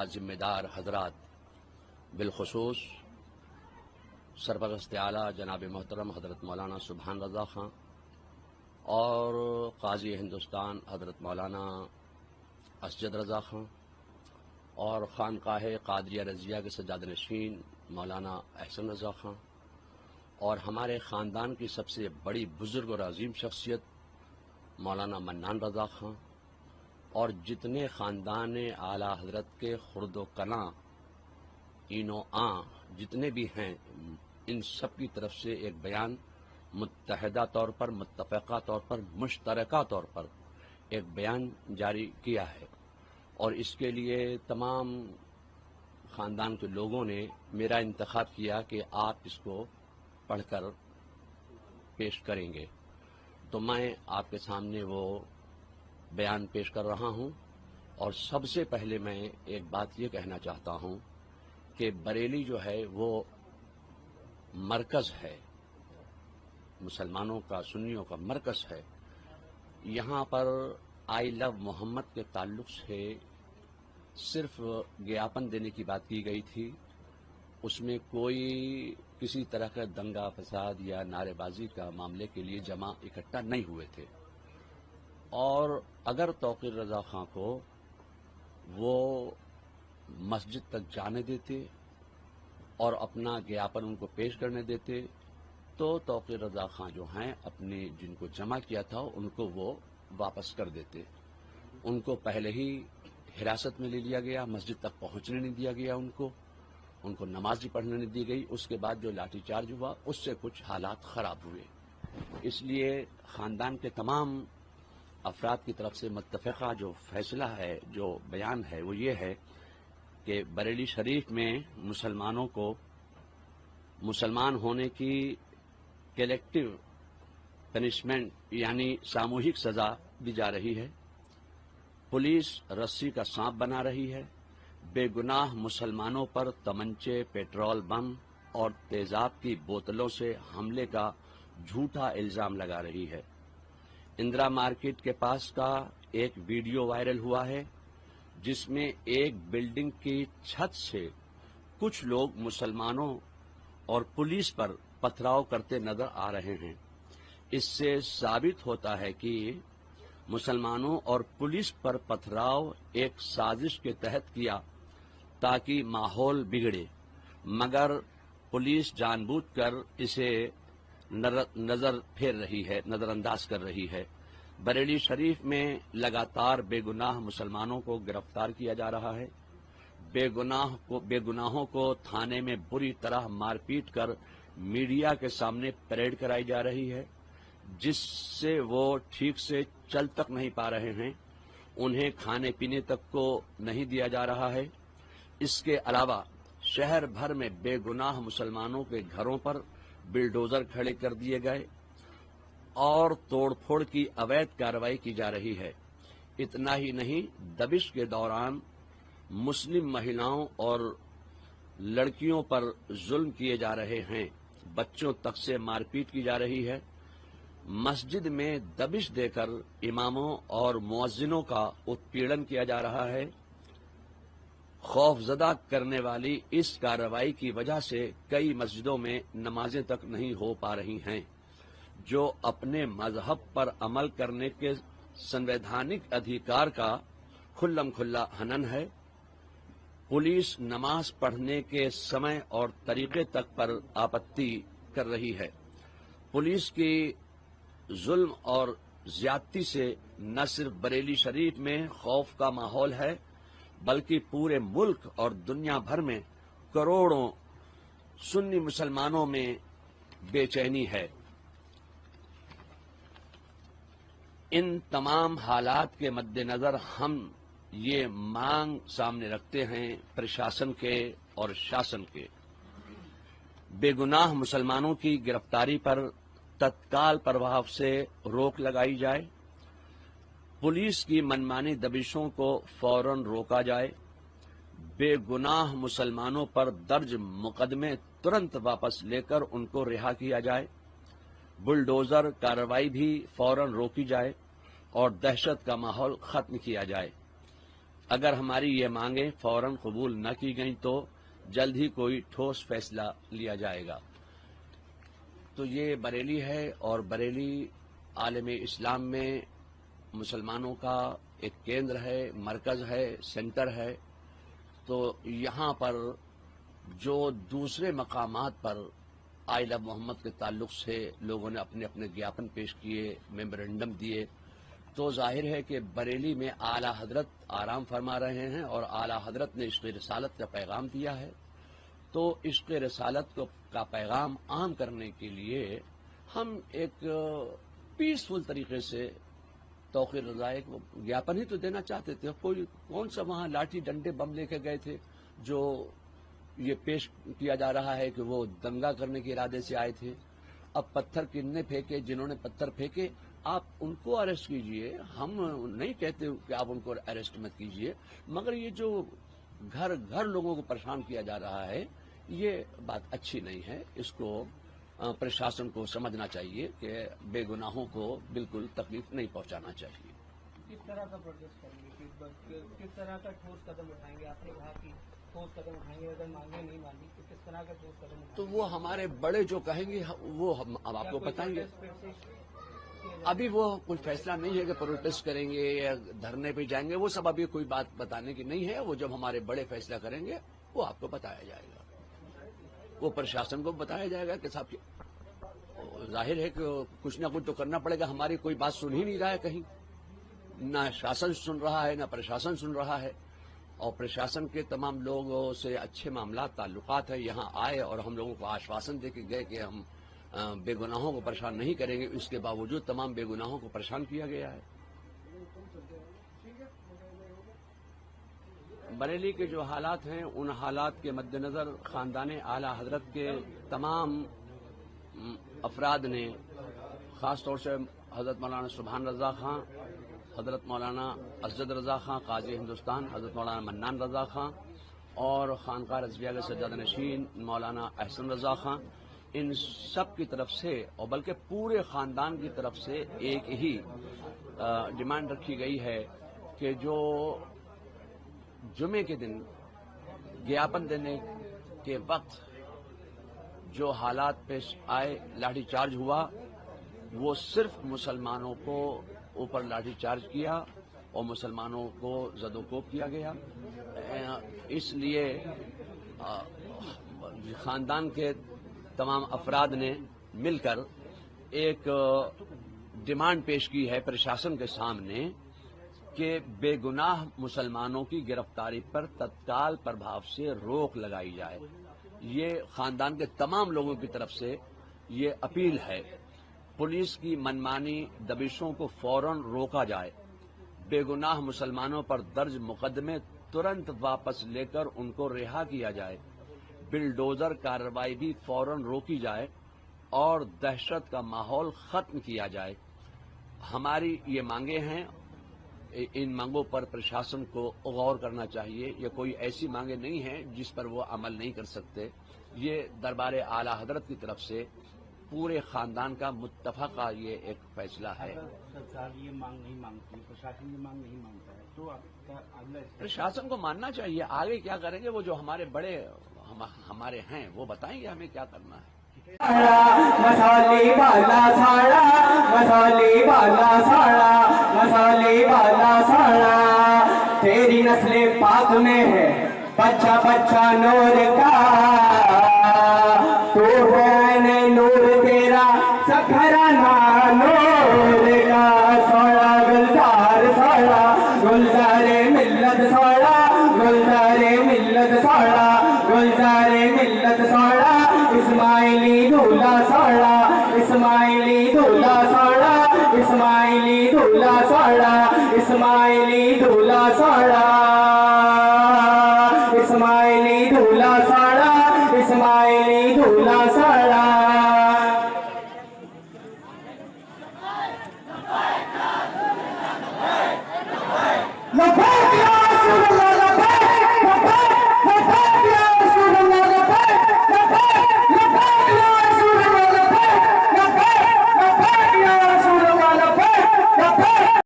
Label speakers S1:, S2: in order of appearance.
S1: ذمہ دار حضرات، بالخصوص سرپرست اعلیٰ جناب محترم حضرت مولانا سبحان رضا خان اور قاضی ہندوستان حضرت مولانا اسجد رضا خان اور خانقاہ قادریہ رضیہ کے سجادہ نشین مولانا احسن رضا خان اور ہمارے خاندان کی سب سے بڑی بزرگ اور عظیم شخصیت مولانا منان رضا خان اور جتنے خاندان اعلیٰ حضرت کے خرد و کلاں این و آں جتنے بھی ہیں، ان سب کی طرف سے ایک بیان متحدہ طور پر، متفقہ طور پر، مشترکہ طور پر ایک بیان جاری کیا ہے، اور اس کے لیے تمام خاندان کے لوگوں نے میرا انتخاب کیا کہ آپ اس کو پڑھ کر پیش کریں گے، تو میں آپ کے سامنے وہ بیان پیش کر رہا ہوں۔ اور سب سے پہلے میں ایک بات یہ کہنا چاہتا ہوں کہ بریلی جو ہے وہ مرکز ہے، مسلمانوں کا، سنیوں کا مرکز ہے۔ یہاں پر آئی لو محمد کے تعلق سے صرف گیاپن دینے کی بات کی گئی تھی، اس میں کوئی کسی طرح کا دنگا فساد یا نعرے بازی کا معاملے کے لیے جمع اکٹھا نہیں ہوئے تھے، اور اگر توقیر رضا خان کو وہ مسجد تک جانے دیتے اور اپنا گیاپن ان کو پیش کرنے دیتے تو توقیر رضا خان جو ہیں اپنے جن کو جمع کیا تھا ان کو وہ واپس کر دیتے۔ ان کو پہلے ہی حراست میں لے لیا گیا، مسجد تک پہنچنے نہیں دیا گیا، ان کو نماز بھی پڑھنے نہیں دی گئی۔ اس کے بعد جو لاٹھی چارج ہوا اس سے کچھ حالات خراب ہوئے، اس لیے خاندان کے تمام افراد کی طرف سے متفقہ جو فیصلہ ہے، جو بیان ہے، وہ یہ ہے کہ بریلی شریف میں مسلمانوں کو مسلمان ہونے کی کلیکٹیو پنشمنٹ یعنی ساموہک سزا دی جا رہی ہے، پولیس رسی کا سانپ بنا رہی ہے، بے گناہ مسلمانوں پر تمنچے، پیٹرول بم اور تیزاب کی بوتلوں سے حملے کا جھوٹا الزام لگا رہی ہے۔ اندرا مارکیٹ کے پاس کا ایک ویڈیو وائرل ہوا ہے جس میں ایک بلڈنگ کی چھت سے کچھ لوگ مسلمانوں اور پولیس پر پتھراؤ کرتے نظر آ رہے ہیں۔ اس سے ثابت ہوتا ہے کہ مسلمانوں اور پولیس پر پتھراؤ ایک سازش کے تحت کیا تاکہ ماحول بگڑے، مگر پولیس جان بوجھ کر اسے نظر انداز کر رہی ہے۔ بریلی شریف میں لگاتار بے گناہ مسلمانوں کو گرفتار کیا جا رہا ہے، بے گناہوں کو تھانے میں بری طرح مار پیٹ کر میڈیا کے سامنے پریڈ کرائی جا رہی ہے، جس سے وہ ٹھیک سے چل تک نہیں پا رہے ہیں، انہیں کھانے پینے تک کو نہیں دیا جا رہا ہے۔ اس کے علاوہ شہر بھر میں بے گناہ مسلمانوں کے گھروں پر بلڈوزر کھڑے کر دیے گئے اور توڑ پھوڑ کی اویدھ کارروائی کی جا رہی ہے۔ اتنا ہی نہیں، دبش کے دوران مسلم مہیلاؤں اور لڑکیوں پر ظلم کیے جا رہے ہیں، بچوں تک سے مار پیٹ کی جا رہی ہے۔ مسجد میں دبش دے کر اماموں اور مؤذنوں کا اتپیڑن کیا جا رہا ہے۔ خوف زدہ کرنے والی اس کارروائی کی وجہ سے کئی مسجدوں میں نمازیں تک نہیں ہو پا رہی ہیں، جو اپنے مذہب پر عمل کرنے کے سنویدھانک ادھیکار کا کھلم کھلا ہنن ہے۔ پولیس نماز پڑھنے کے سمے اور طریقے تک پر آپتی کر رہی ہے۔ پولیس کی ظلم اور زیادتی سے نہ صرف بریلی شریف میں خوف کا ماحول ہے بلکہ پورے ملک اور دنیا بھر میں کروڑوں سنی مسلمانوں میں بے چینی ہے۔ ان تمام حالات کے مد نظر ہم یہ مانگ سامنے رکھتے ہیں پرشاسن کے اور شاسن کے، بے گناہ مسلمانوں کی گرفتاری پر تتکال پربھاو سے روک لگائی جائے، پولیس کی منمانی دبشوں کو فوراً روکا جائے، بے گناہ مسلمانوں پر درج مقدمے ترنت واپس لے کر ان کو رہا کیا جائے، بلڈوزر کارروائی بھی فوراً روکی جائے اور دہشت کا ماحول ختم کیا جائے۔ اگر ہماری یہ مانگیں فوراً قبول نہ کی گئیں تو جلد ہی کوئی ٹھوس فیصلہ لیا جائے گا۔ تو یہ بریلی ہے، اور بریلی عالم اسلام میں مسلمانوں کا ایک کیندر ہے، مرکز ہے، سینٹر ہے۔ تو یہاں پر جو دوسرے مقامات پر آئل آف محمد کے تعلق سے لوگوں نے اپنے اپنے گیاپن پیش کیے، میمورنڈم دیے، تو ظاہر ہے کہ بریلی میں اعلی حضرت آرام فرما رہے ہیں اور اعلی حضرت نے عشق رسالت کا پیغام دیا ہے۔ تو عشق رسالت کا پیغام عام کرنے کے لیے ہم ایک پیسفل طریقے سے توقیر رضا ایک گیاپن ہی تو دینا چاہتے تھے۔ کون سا وہاں لاٹھی ڈنڈے بم لے کے گئے تھے جو یہ پیش کیا جا رہا ہے کہ وہ دنگا کرنے کے ارادے سے آئے تھے۔ اب پتھر کن نے پھینکے، جنہوں نے پتھر پھینکے آپ ان کو اریسٹ کیجئے، ہم نہیں کہتے کہ آپ ان کو اریسٹ مت کیجئے، مگر یہ جو گھر گھر لوگوں کو پریشان کیا جا رہا ہے یہ بات اچھی نہیں ہے۔ اس کو پرشاسن کو سمجھنا چاہیے کہ بے گناہوں کو بالکل تکلیف نہیں پہنچانا چاہیے۔
S2: کس طرح کا پروٹیسٹ کریں گے، کس طرح کا ٹھوس قدم اٹھائیں گے؟ آپ نے کہا کہ ٹھوس قدم اٹھائیں گے، اگر مانگیں نہیں مانی تو کس طرح کا ٹھوس قدم اٹھائیں گے؟
S1: تو وہ ہمارے بڑے جو کہیں گے وہ ہم اب آپ کو بتائیں گے۔ ابھی وہ کوئی فیصلہ نہیں ہے کہ پروٹیسٹ کریں گے یا دھرنے پہ جائیں گے، وہ سب ابھی کوئی بات بتانے کی نہیں ہے۔ وہ جب ہمارے بڑے فیصلہ کریں گے وہ آپ کو بتایا جائے گا، وہ پرشاسن کو بتایا جائے گا کہ صاحب ظاہر ہے کہ کچھ نہ کچھ تو کرنا پڑے گا۔ ہماری کوئی بات سن ہی نہیں رہا ہے، کہیں نہ شاسن سن رہا ہے نہ پرشاسن سن رہا ہے، اور پرشاسن کے تمام لوگوں سے اچھے معاملات تعلقات ہیں۔ یہاں آئے اور ہم لوگوں کو آشواسن دے کے گئے کہ ہم بے گناہوں کو پریشان نہیں کریں گے، اس کے باوجود تمام بے گناہوں کو پریشان کیا گیا ہے۔ بریلی کے جو حالات ہیں ان حالات کے مد نظر خاندان اعلی حضرت کے تمام افراد نے، خاص طور سے حضرت مولانا سبحان رضا خان، حضرت مولانا اسجد رضا خان قاضی ہندوستان، حضرت مولانا منان رضا خان اور خانقاہ رضویہ کے سجادہ نشین مولانا احسن رضا خان، ان سب کی طرف سے اور بلکہ پورے خاندان کی طرف سے ایک ہی ڈیمانڈ رکھی گئی ہے کہ جو جمعے کے دن گیاپن دینے کے وقت جو حالات پیش آئے، لاٹھی چارج ہوا، وہ صرف مسلمانوں کو اوپر لاٹھی چارج کیا اور مسلمانوں کو زد و کوب کیا گیا۔ اس لیے خاندان کے تمام افراد نے مل کر ایک ڈیمانڈ پیش کی ہے پرشاسن کے سامنے کہ بے گناہ مسلمانوں کی گرفتاری پر تتکال پربھاو سے روک لگائی جائے۔ یہ خاندان کے تمام لوگوں کی طرف سے یہ اپیل ہے۔ پولیس کی منمانی دبشوں کو فوراً روکا جائے، بے گناہ مسلمانوں پر درج مقدمے ترنت واپس لے کر ان کو رہا کیا جائے، بلڈوزر کارروائی بھی فوراً روکی جائے اور دہشت کا ماحول ختم کیا جائے۔ ہماری یہ مانگیں ہیں، ان مانگوں پر پرشاسن کو غور کرنا چاہیے۔ یہ کوئی ایسی مانگیں نہیں ہیں جس پر وہ عمل نہیں کر سکتے۔ یہ دربار اعلی حضرت کی طرف سے پورے خاندان کا متفقہ یہ ایک فیصلہ ہے۔
S2: سرکار یہ مانگ نہیں مانگتی، پرشاسن یہ مانگ نہیں مانگتا ہے، تو
S1: پرشاسن کو ماننا چاہیے۔ آگے کیا کریں گے وہ جو ہمارے بڑے ہمارے ہیں وہ بتائیں گے ہمیں کیا کرنا ہے۔
S3: مسالے والا ساڑا، مسالے والا ساڑا، مسالے والا ساڑا، تیری نسل پاک میں ہے بچہ بچہ نور کا، تو ہے نور تیرا سب گھرانہ نور کا، سوڑا گلزار سوڑا، گلزار ملت سوڑا، گلزار ملت سوڑا، گلزار ملت سوڑا، اسماعیلی دولہ سوڑا، اسماعیلی دولہ سوڑا، اسماعیلی دولہ سوڑا، اسماعیلی دولہ سوڑا، اسماعیلی دولہ سوڑا، اسماعیلی دولہ سوڑا۔ لبیک